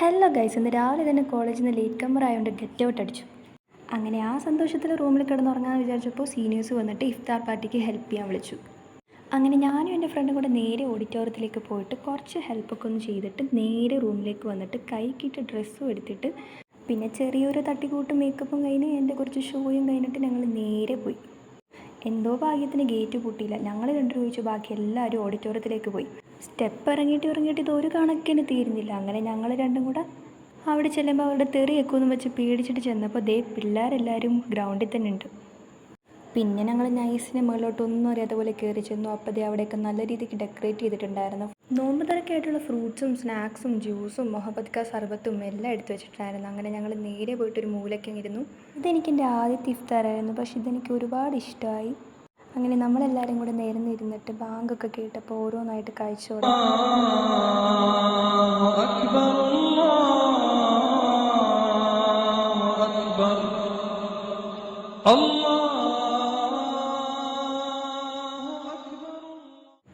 Hello guys, ഇന്ന് രാവിലെ തന്നെ കോളേജിൽ നിന്ന് ലേറ്റ് കമ്മർ ആയതുകൊണ്ട് ഗെറ്റ് ഔട്ട് അടിച്ചു. അങ്ങനെ ആ സന്തോഷത്തിൽ റൂമിൽ കിടന്നുറങ്ങാൻ വിചാരിച്ചപ്പോൾ സീനിയേഴ്സ് വന്നിട്ട് ഇഫ്താർ പാർട്ടിക്ക് ഹെൽപ്പ് ചെയ്യാൻ വിളിച്ചു. അങ്ങനെ ഞാനും എൻ്റെ ഫ്രണ്ടും കൂടെ നേരെ ഓഡിറ്റോറിയത്തിലേക്ക് പോയിട്ട് കുറച്ച് ഹെൽപ്പൊക്കെ ഒന്ന് ചെയ്തിട്ട് നേരെ റൂമിലേക്ക് വന്നിട്ട് കൈക്കിട്ട് ഡ്രസ്സും എടുത്തിട്ട് പിന്നെ ചെറിയൊരു തട്ടിക്കൂട്ടും മേക്കപ്പും കഴിഞ്ഞ് എൻ്റെ കുറച്ച് ഷോയും കഴിഞ്ഞിട്ട് ഞങ്ങൾ നേരെ പോയി. എന്തോ ഭാഗ്യത്തിന് ഗേറ്റ് പൂട്ടിയില്ല. ഞങ്ങൾ രണ്ടുപേരും ഒഴിച്ച് ബാക്കി എല്ലാവരും ഓഡിറ്റോറിയത്തിലേക്ക് പോയി. സ്റ്റെപ്പ് ഇറങ്ങിയിട്ട് ഇതൊരു കണക്കിന് തീരുന്നില്ല. അങ്ങനെ ഞങ്ങൾ രണ്ടും കൂടെ അവിടെ ചെല്ലുമ്പോൾ അവരുടെ തെറി വെക്കുമെന്ന് വെച്ച് പേടിച്ചിട്ട് ചെന്നപ്പോൾ പിള്ളേരെല്ലാവരും ഗ്രൗണ്ടിൽ തന്നെ ഉണ്ട്. പിന്നെ ഞങ്ങൾ നൈസിന് മുകളിലോട്ട് ഒന്നും അറിയാത്ത പോലെ കയറി ചെന്നു. അപ്പോൾ അവിടെയൊക്കെ നല്ല രീതിക്ക് ഡെക്കറേറ്റ് ചെയ്തിട്ടുണ്ടായിരുന്നു. നോമ്പ് തിരക്കായിട്ടുള്ള ഫ്രൂട്ട്സും സ്നാക്സും ജ്യൂസും മൊഹബത്ത് കാ സർബത്തും എല്ലാം എടുത്തു വെച്ചിട്ടുണ്ടായിരുന്നു. അങ്ങനെ ഞങ്ങൾ നേരെ പോയിട്ടൊരു മൂലയ്ക്കിരുന്നു. ഇതെനിക്ക് എൻ്റെ ആദ്യത്തെ ഇഫ്താറായിരുന്നു, പക്ഷെ ഇതെനിക്ക് ഒരുപാട് ഇഷ്ടമായി. അങ്ങനെ നമ്മളെല്ലാവരും കൂടെ നേർന്നിരുന്നിട്ട് ബാങ്കൊക്കെ കേട്ടപ്പോൾ ഓരോന്നായിട്ട് കഴിച്ചു തുടങ്ങി.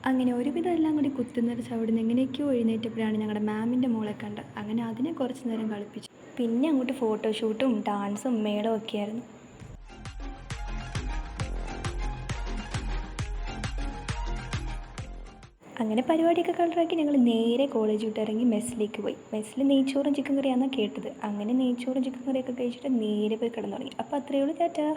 അങ്ങനെ ഒരുവിധം എല്ലാം കൂടി കുത്തുനിറച്ച് അവിടെ നിന്ന് എങ്ങനെയൊക്കെയോ എഴുന്നേറ്റപ്പോഴാണ് ഞങ്ങളുടെ മാമിൻ്റെ മോളെ കണ്ടത്. അങ്ങനെ അതിനെ കുറച്ച് നേരം കളിപ്പിച്ചു. പിന്നെ അങ്ങോട്ട് ഫോട്ടോഷൂട്ടും ഡാൻസും മേളവും ഒക്കെ ആയിരുന്നു. അങ്ങനെ പരിപാടിയൊക്കെ കളറാക്കി ഞങ്ങൾ നേരെ കോളേജ് വിട്ട് ഇറങ്ങി മെസ്സിലേക്ക് പോയി. മെസ്സിൽ നെയ്ച്ചോറും ചിക്കൻ കറിയാണെന്നാണ് കേട്ടത്. അങ്ങനെ നെയ്ച്ചോറും ചിക്കൻ കറിയൊക്കെ കഴിച്ചിട്ട് നേരെ പോയി കിടന്നുറങ്ങി. അപ്പോൾ അത്രയേ ഉള്ളൂ. ടാറ്റാ.